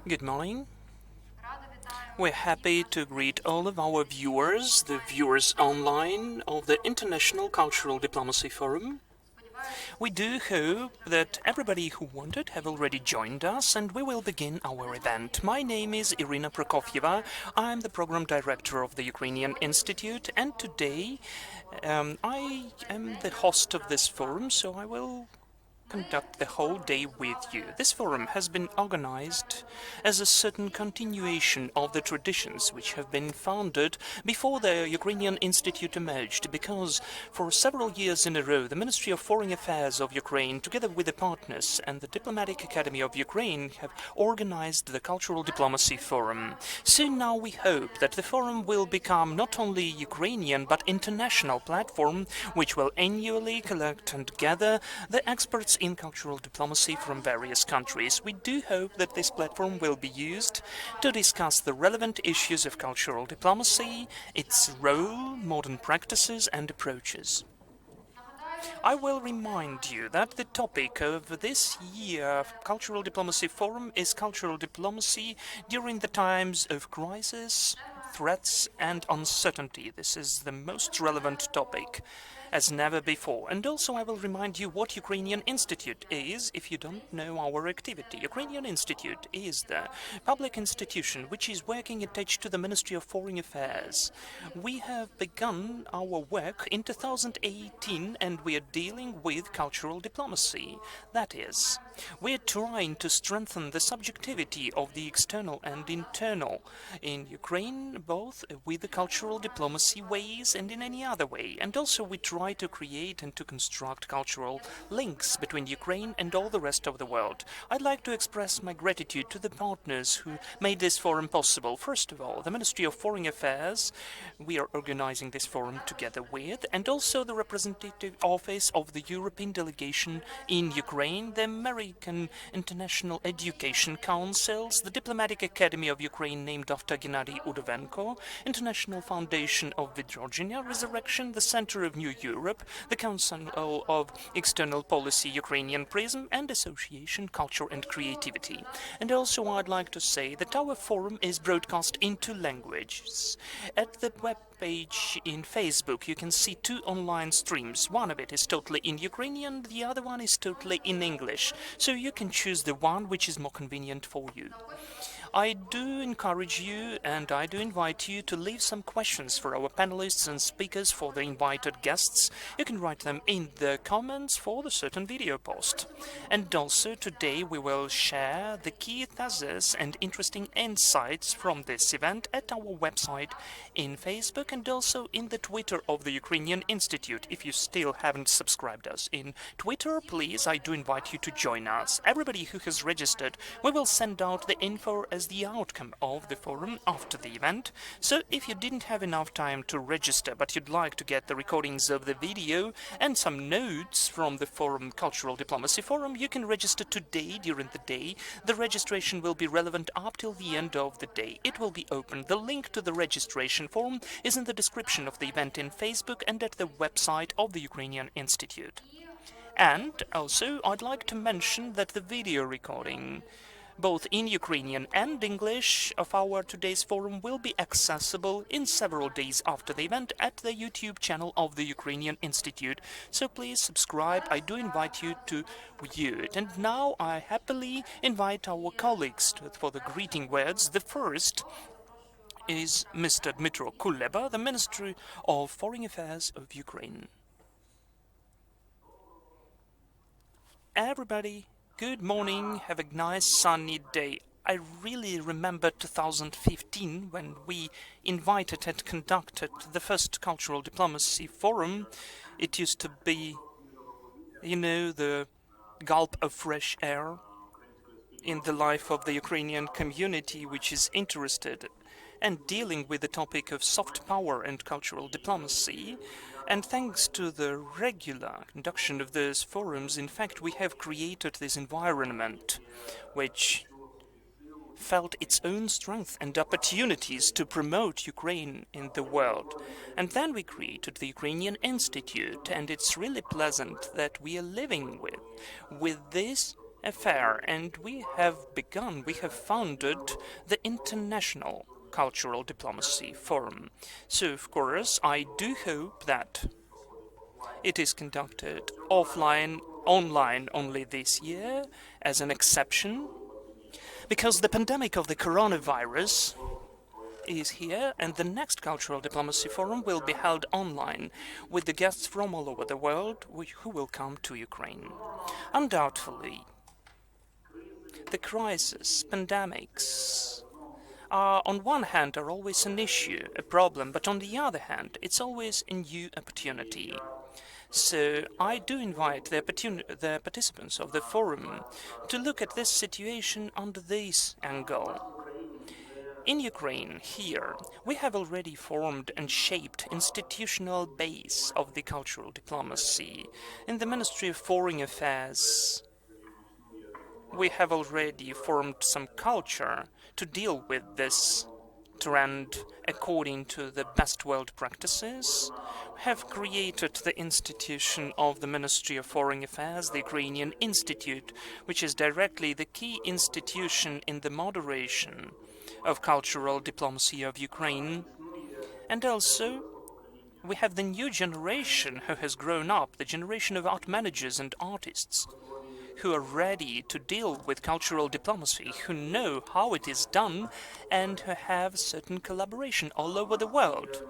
Good morning. We're happy to greet all of our viewers, the viewers online of the International Cultural Diplomacy Forum. We do hope that everybody who wanted have already joined us, and we will begin our event. My name is Irina Prokofyeva. I'm the program director of the Ukrainian Institute, and today I am the host of this forum, so I will conduct the whole day with you. This forum has been organized as a certain continuation of the traditions which have been founded before the Ukrainian Institute emerged, because for several years in a row the Ministry of Foreign Affairs of Ukraine, together with the partners and the Diplomatic Academy of Ukraine, have organized the Cultural Diplomacy Forum. Soon now we hope that the forum will become not only Ukrainian but international platform which will annually collect and gather the experts in cultural diplomacy from various countries. We do hope that this platform will be used to discuss the relevant issues of cultural diplomacy, its role, modern practices and approaches. I will remind you that the topic of this year Cultural Diplomacy Forum is cultural diplomacy during the times of crisis, threats and uncertainty. This is the most relevant topic as never before. And also I will remind you what Ukrainian Institute is if you don't know our activity. Ukrainian Institute is the public institution which is working attached to the Ministry of Foreign Affairs. We have begun our work in 2018 and we are dealing with cultural diplomacy. That is, we are trying to strengthen the subjectivity of the external and internal in Ukraine, both with the cultural diplomacy ways and in any other way. And also we try to create and to construct cultural links between Ukraine and all the rest of the world. I'd like to express my gratitude to the partners who made this forum possible. First of all, the Ministry of Foreign Affairs, we are organizing this forum together with, and also the representative office of the European delegation in Ukraine, the American International Education Councils, the Diplomatic Academy of Ukraine named after Gennady Udovenko, International Foundation of Virginia Resurrection, the Center of New Europe, the Council of External Policy Ukrainian Prism, and Association Culture and Creativity. And also I'd like to say that our forum is broadcast in 2 languages. At the web page in Facebook you can see 2 online streams. One of it is totally in Ukrainian, the other one is totally in English, so you can choose the one which is more convenient for you. I do encourage you and I do invite you to leave some questions for our panelists and speakers, for the invited guests. You can write them in the comments for the certain video post. And also today we will share the key theses and interesting insights from this event at our website, in Facebook and also in the Twitter of the Ukrainian Institute. If you still haven't subscribed us in Twitter, please, I do invite you to join us. Everybody who has registered, we will send out the info as the outcome of the forum after the event. So if you didn't have enough time to register but you'd like to get the recordings of the video and some notes from the forum Cultural Diplomacy Forum, you can register today during the day. The registration will be relevant up till the end of the day. It will be open. The link to the registration form is in the description of the event in Facebook and at the website of the Ukrainian Institute. And also I'd like to mention that the video recording, both in Ukrainian and English, of our today's forum will be accessible in several days after the event at the YouTube channel of the Ukrainian Institute. So please subscribe. I do invite you to view it. And now I happily invite our colleagues for the greeting words. The first is Mr. Dmytro Kuleba, the Minister of Foreign Affairs of Ukraine. Everybody, good morning, have a nice sunny day. I really remember 2015 when we invited and conducted the first Cultural Diplomacy Forum. It used to be, you know, the gulp of fresh air in the life of the Ukrainian community which is interested and dealing with the topic of soft power and cultural diplomacy. And thanks to the regular conduction of those forums, in fact, we have created this environment which felt its own strength and opportunities to promote Ukraine in the world. And then we created the Ukrainian Institute, and it's really pleasant that we are living with this affair, and we have founded the International Cultural Diplomacy Forum. So, of course, I do hope that it is conducted offline, online only this year as an exception, because the pandemic of the coronavirus is here, and the next Cultural Diplomacy Forum will be held online with the guests from all over the world who will come to Ukraine. Undoubtedly, the crisis, pandemics, on one hand are always an issue, a problem, but on the other hand, it's always a new opportunity. So I do invite the participants of the forum to look at this situation under this angle. In Ukraine, here, we have already formed and shaped institutional base of the cultural diplomacy. In the Ministry of Foreign Affairs, we have already formed some culture to deal with this trend according to the best world practices. We have created the institution of the Ministry of Foreign Affairs, the Ukrainian Institute, which is directly the key institution in the moderation of cultural diplomacy of Ukraine. And also, we have the new generation who has grown up, the generation of art managers and artists, who are ready to deal with cultural diplomacy, who know how it is done, and who have certain collaboration all over the world.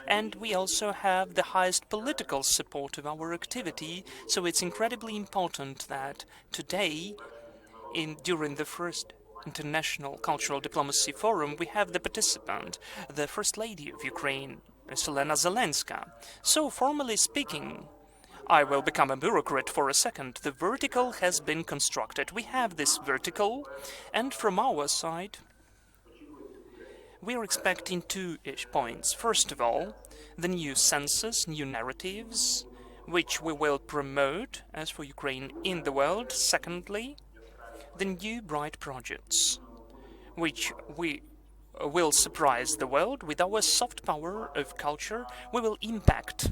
And we also have the highest political support of our activity, so it's incredibly important that today, during the first International Cultural Diplomacy Forum, we have the participant, the First Lady of Ukraine, Ms. Olena Zelenska. So, formally speaking, I will become a bureaucrat for a second. The vertical has been constructed. We have this vertical, and from our side, we are expecting two-ish points. First of all, the new census, new narratives, which we will promote as for Ukraine in the world. Secondly, the new bright projects, which we will surprise the world with our soft power of culture. We will impact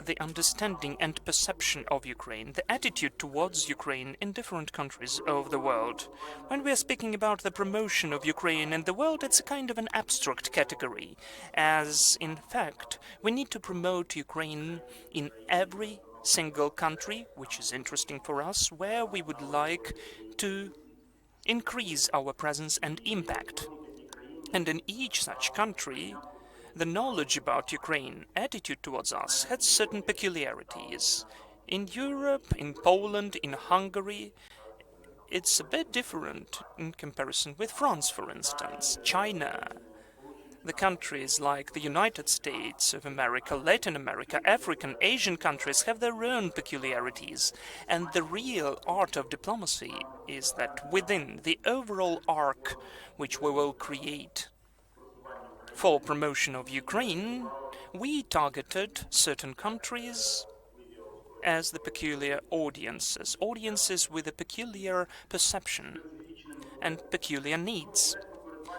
the understanding and perception of Ukraine, the attitude towards Ukraine in different countries of the world. When we are speaking about the promotion of Ukraine in the world, it's a kind of an abstract category, as in fact we need to promote Ukraine in every single country, which is interesting for us, where we would like to increase our presence and impact. And in each such country, the knowledge about Ukraine, attitude towards us, had certain peculiarities. In Europe, in Poland, in Hungary, it's a bit different in comparison with France, for instance, China. The countries like the United States of America, Latin America, African, Asian countries have their own peculiarities. And the real art of diplomacy is that within the overall arc which we will create for promotion of Ukraine, we targeted certain countries as the peculiar audiences, audiences with a peculiar perception and peculiar needs.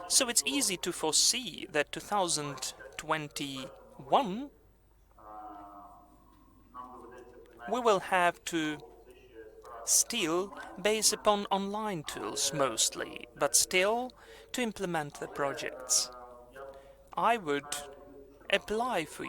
So it's easy to foresee that 2021 we will have to still base upon online tools mostly, but still to implement the projects. I would appeal for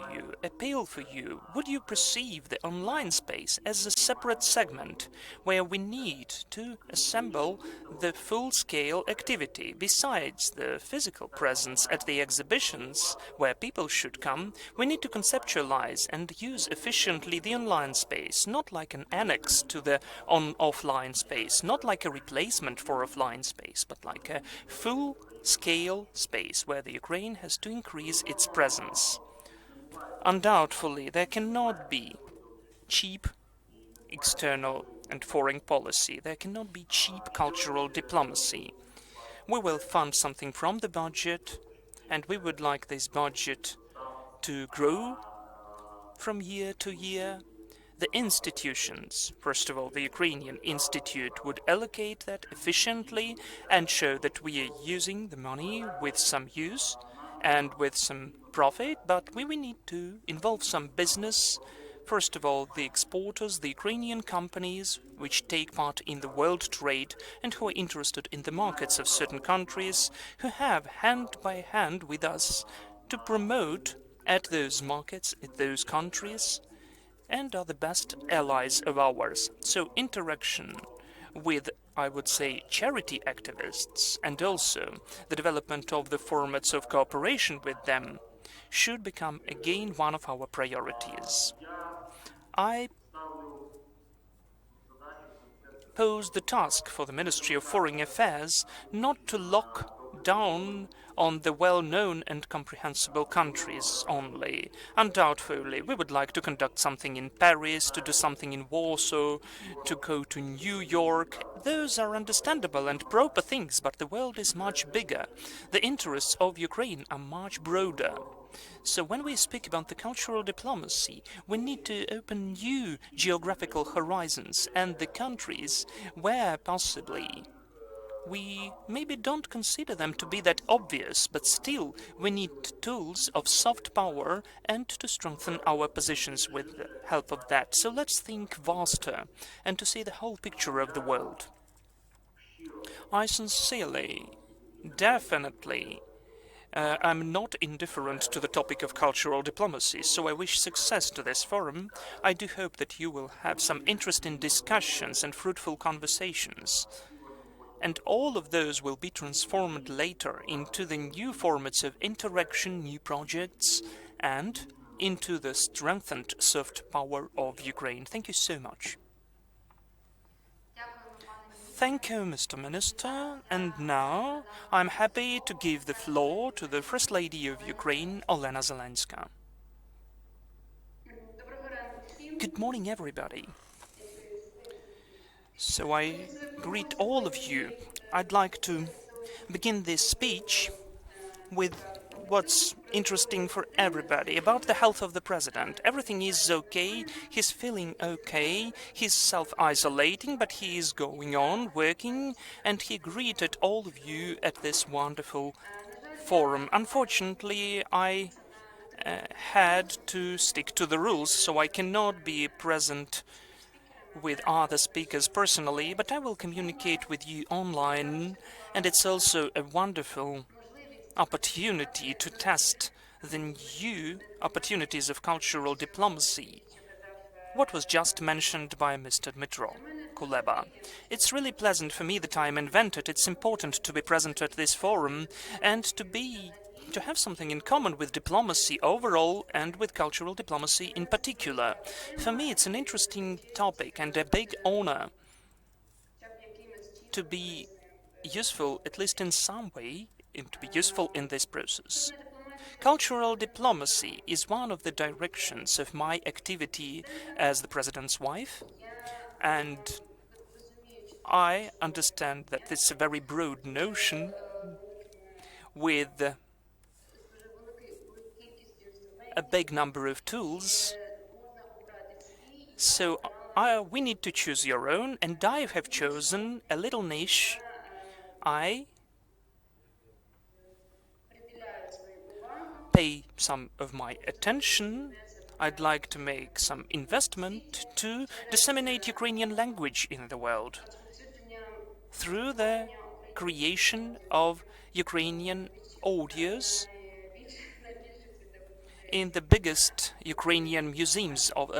you, would you perceive the online space as a separate segment where we need to assemble the full-scale activity? Besides the physical presence at the exhibitions where people should come, we need to conceptualize and use efficiently the online space, not like an annex to the offline space, not like a replacement for offline space, but like a full-scale space where the Ukraine has to increase its presence. Undoubtedly, there cannot be cheap external and foreign policy. There cannot be cheap cultural diplomacy. We will fund something from the budget, and we would like this budget to grow from year to year. The institutions, first of all, the Ukrainian Institute, would allocate that efficiently and show that we are using the money with some use and with some profit, but we will need to involve some business First of all, the exporters, the Ukrainian companies which take part in the world trade and who are interested in the markets of certain countries, who have hand by hand with us to promote at those markets, at those countries, and are the best allies of ours. So interaction with, I would say, charity activists and also the development of the formats of cooperation with them should become again one of our priorities. I pose the task for the Ministry of Foreign Affairs not to lock down on the well-known and comprehensible countries only. Undoubtedly, we would like to conduct something in Paris, to do something in Warsaw, to go to New York. Those are understandable and proper things, but the world is much bigger. The interests of Ukraine are much broader. So when we speak about the cultural diplomacy, we need to open new geographical horizons and the countries where possibly we maybe don't consider them to be that obvious, but still we need tools of soft power and to strengthen our positions with the help of that. So let's think vaster and to see the whole picture of the world. I sincerely, definitely, I'm not indifferent to the topic of cultural diplomacy, so I wish success to this forum. I do hope that you will have some interesting discussions and fruitful conversations. And all of those will be transformed later into the new formats of interaction, new projects, and into the strengthened soft power of Ukraine. Thank you so much. Thank you, Mr. Minister. And now I'm happy to give the floor to the First Lady of Ukraine, Olena Zelenska. Good morning, everybody. So I greet all of you. I'd like to begin this speech with what's interesting for everybody about the health of the president. Everything is okay, he's feeling okay, he's self-isolating, but he is going on, working, and he greeted all of you at this wonderful forum. Unfortunately, I had to stick to the rules, so I cannot be present with other speakers personally, but I will communicate with you online, and it's also a wonderful opportunity to test the new opportunities of cultural diplomacy. What was just mentioned by Mr. Dmytro, Kuleba. It's really pleasant for me that I am invented. It's important to be present at this forum and to have something in common with diplomacy overall and with cultural diplomacy in particular. For me, it's an interesting topic and a big honor to be useful, at least in some way, to be useful in this process. Cultural diplomacy is one of the directions of my activity as the president's wife, and I understand that it's a very broad notion with a big number of tools, so we need to choose your own, and I have chosen a little niche. I pay some of my attention. I'd like to make some investment to disseminate Ukrainian language in the world through the creation of Ukrainian audios in the biggest Ukrainian museums of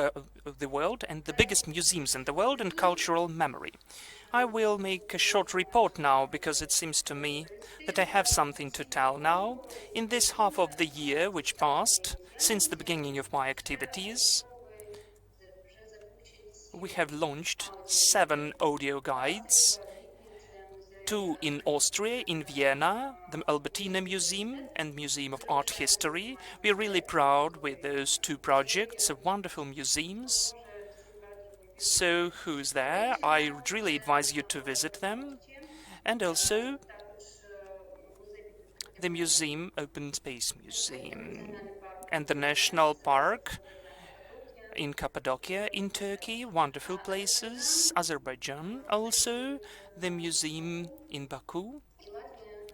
the world and the biggest museums in the world and cultural memory. I will make a short report now because it seems to me that I have something to tell now. In this half of the year which passed since the beginning of my activities, we have launched 7 audio guides, 2 in Austria, in Vienna, the Albertina Museum and Museum of Art History. We are really proud with those 2 projects, wonderful museums. So who's there? I would really advise you to visit them. And also the museum, Open Space Museum, and the National Park in Cappadocia in Turkey, wonderful places, Azerbaijan also, the museum in Baku,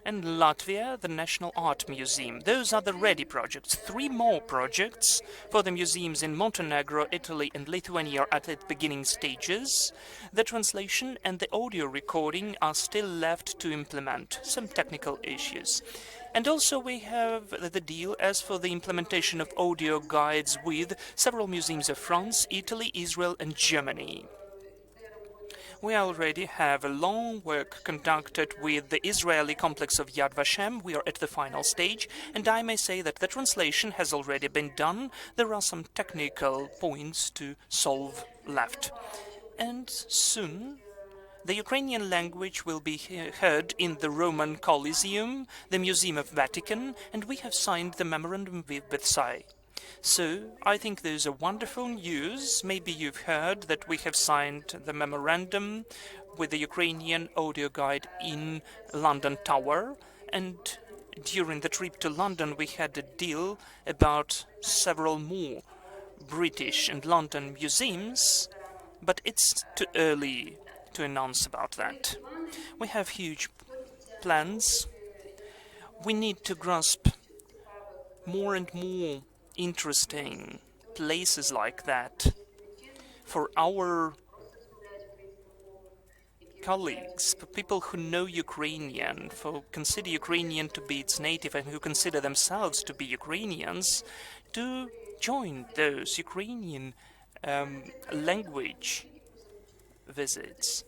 and Latvia, the National Art Museum. Those are the ready projects. 3 more projects for the museums in Montenegro, Italy and Lithuania are at the beginning stages. The translation and the audio recording are still left to implement, some technical issues. And also we have the deal as for the implementation of audio guides with several museums of France, Italy, Israel and Germany. We already have a long work conducted with the Israeli complex of Yad Vashem. We are at the final stage, and I may say that the translation has already been done. There are some technical points to solve left. And soon the Ukrainian language will be heard in the Roman Coliseum, the Museum of Vatican, and we have signed the memorandum with Versailles. So, I think there's a wonderful news. Maybe you've heard that we have signed the memorandum with the Ukrainian audio guide in London Tower, and during the trip to London we had a deal about several more British and London museums, but it's too early to announce about that. We have huge plans. We need to grasp more and more interesting places like that for our colleagues, for people who know Ukrainian, who consider Ukrainian to be its native and who consider themselves to be Ukrainians, to join those Ukrainian language visits.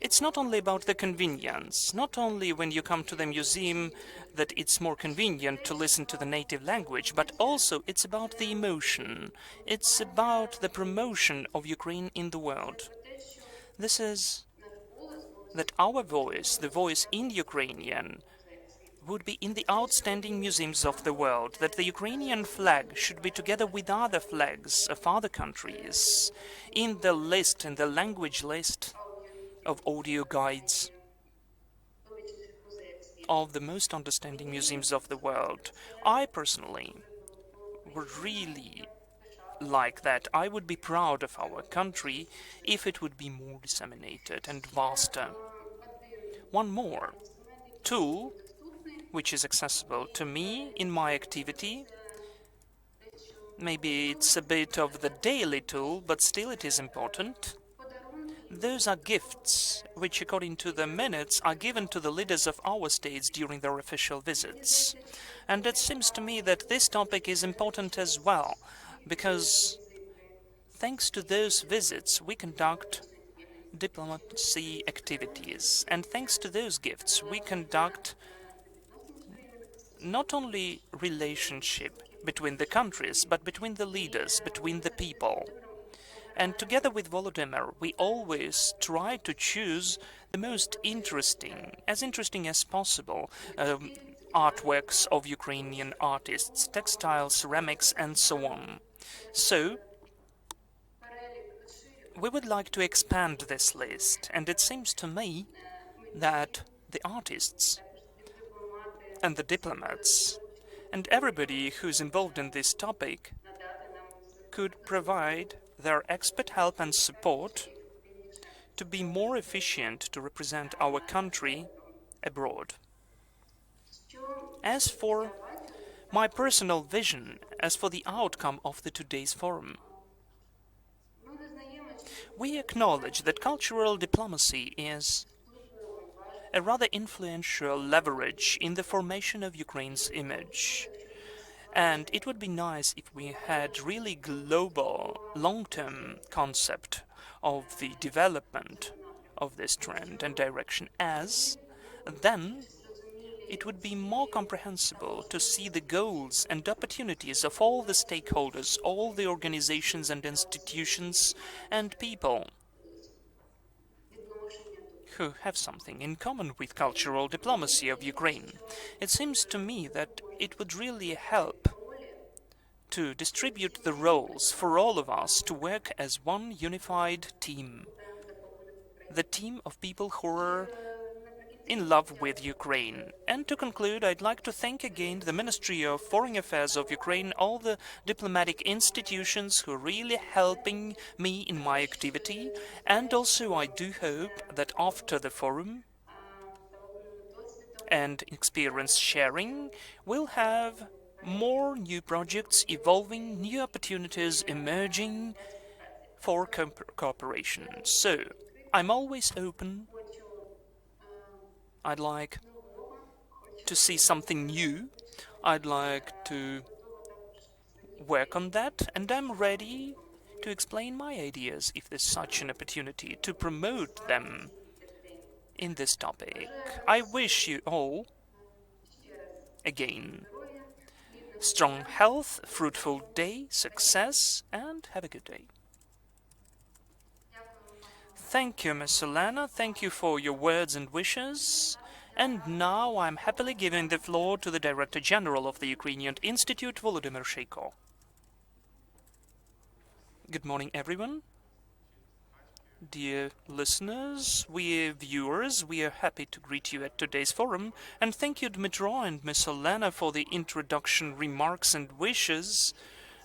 It's not only about the convenience, not only when you come to the museum that it's more convenient to listen to the native language, but also it's about the emotion. It's about the promotion of Ukraine in the world. This is that our voice, the voice in Ukrainian, would be in the outstanding museums of the world, that the Ukrainian flag should be together with other flags of other countries in the list, in the language list of audio guides of the most understanding museums of the world. I personally would really like that. I would be proud of our country if it would be more disseminated and vaster. One more tool which is accessible to me in my activity. Maybe it's a bit of the daily tool, but still it is important. Those are gifts which, according to the minutes, are given to the leaders of our states during their official visits. And it seems to me that this topic is important as well, because thanks to those visits we conduct diplomacy activities, and thanks to those gifts we conduct not only relationship between the countries, but between the leaders, between the people. And together with Volodymyr, we always try to choose the most interesting as possible, artworks of Ukrainian artists, textiles, ceramics, and so on. So, we would like to expand this list, and it seems to me that the artists and the diplomats and everybody who's involved in this topic could provide their expert help and support to be more efficient to represent our country abroad. As for my personal vision, as for the outcome of today's forum, we acknowledge that cultural diplomacy is a rather influential leverage in the formation of Ukraine's image. And it would be nice if we had really global, long-term concept of the development of this trend and direction, as then it would be more comprehensible to see the goals and opportunities of all the stakeholders, all the organizations and institutions and people who have something in common with cultural diplomacy of Ukraine. It seems to me that it would really help to distribute the roles for all of us to work as one unified team, the team of people who are in love with Ukraine. And to conclude, I'd like to thank again the Ministry of Foreign Affairs of Ukraine, all the diplomatic institutions who are really helping me in my activity, and also I do hope that after the forum and experience sharing, we'll have more new projects evolving, new opportunities emerging for cooperation. So, I'm always open. I'd like to see something new. I'd like to work on that, and I'm ready to explain my ideas if there's such an opportunity, to promote them in this topic. I wish you all, again, strong health, fruitful day, success, and have a good day. Thank you, Ms. Olena. Thank you for your words and wishes. And now I'm happily giving the floor to the Director General of the Ukrainian Institute, Volodymyr Sheiko. Good morning, everyone. Dear listeners, viewers, we are happy to greet you at today's forum, and thank you, Dmytro and Ms. Olena, for the introduction remarks and wishes.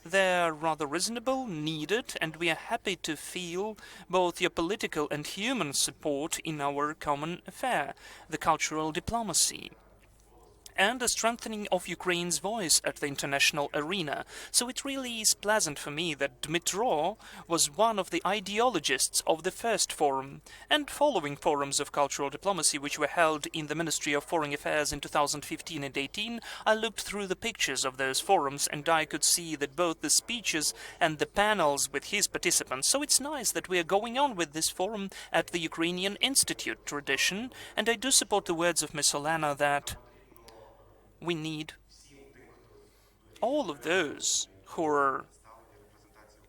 They're rather reasonable, needed, and we are happy to feel both your political and human support in our common affair, the cultural diplomacy, and a strengthening of Ukraine's voice at the international arena. So it really is pleasant for me that Dmytro was one of the ideologists of the first forum and following forums of cultural diplomacy which were held in the Ministry of Foreign Affairs in 2015 and 18. I looked through the pictures of those forums and I could see that both the speeches and the panels with his participants. So it's nice that we are going on with this forum at the Ukrainian Institute tradition, and I do support the words of Ms. Olena that we need all of those who are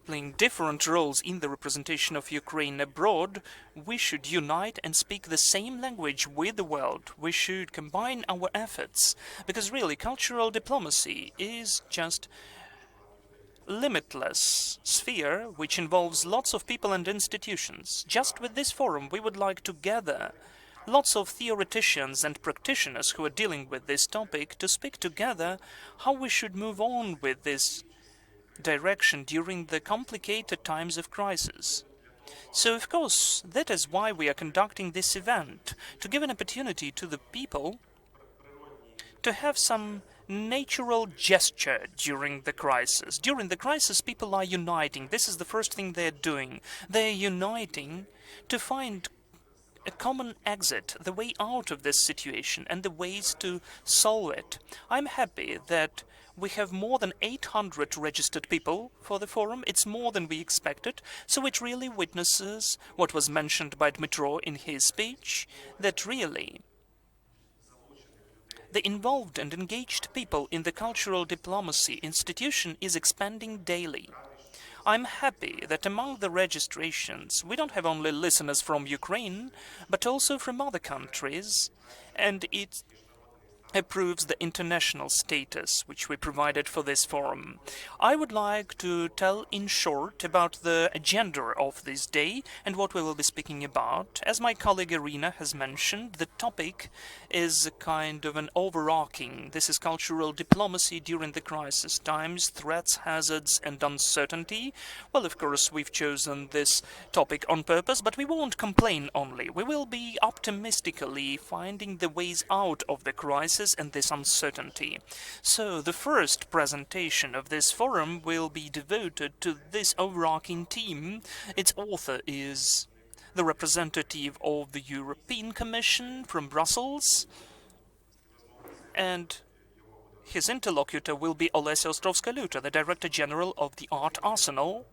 playing different roles in the representation of Ukraine abroad. We should unite and speak the same language with the world. We should combine our efforts, because really cultural diplomacy is just limitless sphere which involves lots of people and institutions. Just with this forum we would like to gather lots of theoreticians and practitioners who are dealing with this topic to speak together how we should move on with this direction during the complicated times of crisis. So, of course, that is why we are conducting this event, to give an opportunity to the people to have some natural gesture during the crisis. During the crisis, people are uniting. This is the first thing they're doing. They're uniting to find a common exit, the way out of this situation, and the ways to solve it. I'm happy that we have more than 800 registered people for the forum. It's more than we expected, so it really witnesses what was mentioned by Dmytro in his speech, that really the involved and engaged people in the cultural diplomacy institution is expanding daily. I'm happy that among the registrations we don't have only listeners from Ukraine, but also from other countries, and it approves the international status which we provided for this forum. I would like to tell in short about the agenda of this day and what we will be speaking about. As my colleague Olena has mentioned, the topic is a kind of an overarching. This is cultural diplomacy during the crisis times, threats, hazards and uncertainty. Well, of course, we've chosen this topic on purpose, but we won't complain only. We will be optimistically finding the ways out of the crisis and this uncertainty. So the first presentation of this forum will be devoted to this overarching theme. Its author is the representative of the European Commission from Brussels, and his interlocutor will be Olesa Ostrovska-Luta, the Director General of the Art Arsenal.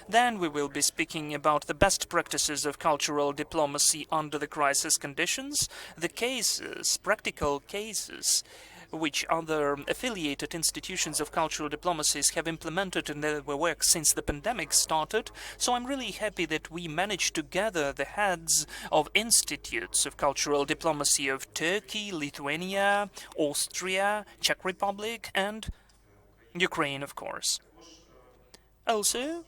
Then we will be speaking about the best practices of cultural diplomacy under the crisis conditions, the cases, practical cases, which other affiliated institutions of cultural diplomacies have implemented in their work since the pandemic started. So I'm really happy that we managed to gather the heads of institutes of cultural diplomacy of Turkey, Lithuania, Austria, Czech Republic, and Ukraine, of course. Also,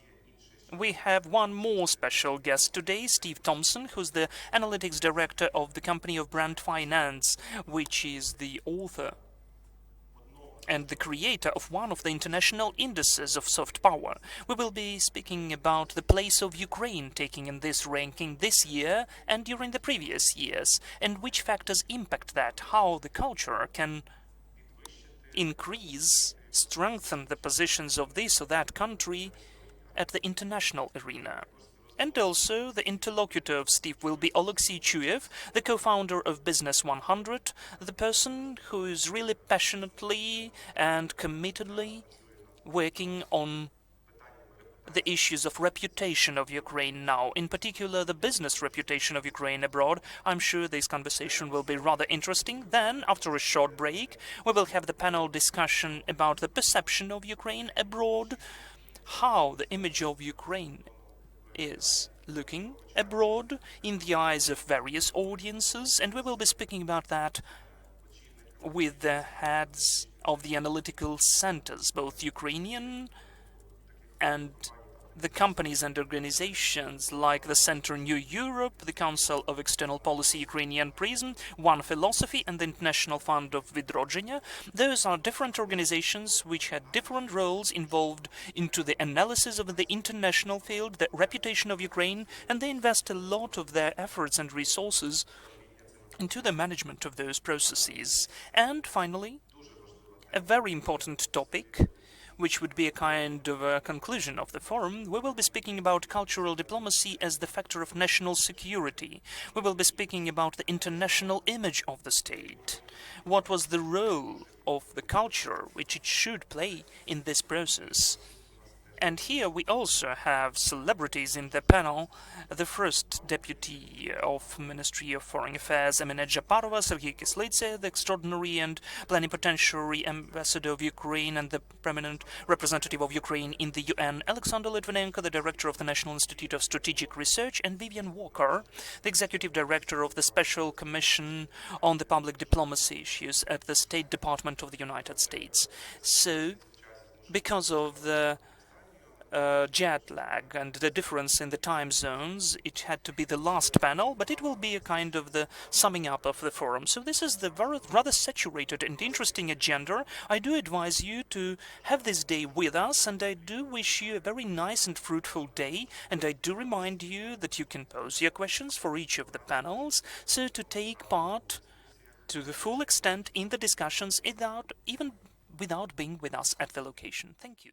we have one more special guest today, Steve Thompson, who's the analytics director of the company of Brand Finance, which is the author and the creator of one of the international indices of soft power. We will be speaking about the place of Ukraine taking in this ranking this year and during the previous years, and which factors impact that, how the culture can increase, strengthen the positions of this or that country at the international arena. And also, the interlocutor of Steve will be Alexei Chuyev, the co-founder of Business 100, the person who is really passionately and committedly working on the issues of reputation of Ukraine now, in particular the business reputation of Ukraine abroad. I'm sure this conversation will be rather interesting. Then, after a short break, we will have the panel discussion about the perception of Ukraine abroad, how the image of Ukraine is looking abroad in the eyes of various audiences, and we will be speaking about that with the heads of the analytical centers, both Ukrainian and the companies and organizations like the Center New Europe, the Council of External Policy Ukrainian Prism, One Philosophy, and the International Fund of Vidrodzenia. Those are different organizations which had different roles involved into the analysis of the international field, the reputation of Ukraine, and they invest a lot of their efforts and resources into the management of those processes. And finally, a very important topic, which would be a kind of a conclusion of the forum, we will be speaking about cultural diplomacy as the factor of national security. We will be speaking about the international image of the state. What was the role of the culture which it should play in this process? And here we also have celebrities in the panel. The first deputy of Ministry of Foreign Affairs, Emina Japarova, Sergei Kislitsa, the extraordinary and plenipotentiary ambassador of Ukraine and the permanent representative of Ukraine in the UN, Alexander Litvinenko, the director of the National Institute of Strategic Research, and Vivian Walker, the executive director of the Special Commission on the Public Diplomacy Issues at the State Department of the United States. So, because of the jet lag and the difference in the time zones, it had to be the last panel, but it will be a kind of the summing up of the forum. So this is the rather saturated and interesting agenda. I do advise you to have this day with us, and I do wish you a very nice and fruitful day, and I do remind you that you can pose your questions for each of the panels, so to take part to the full extent in the discussions without being with us at the location. Thank you.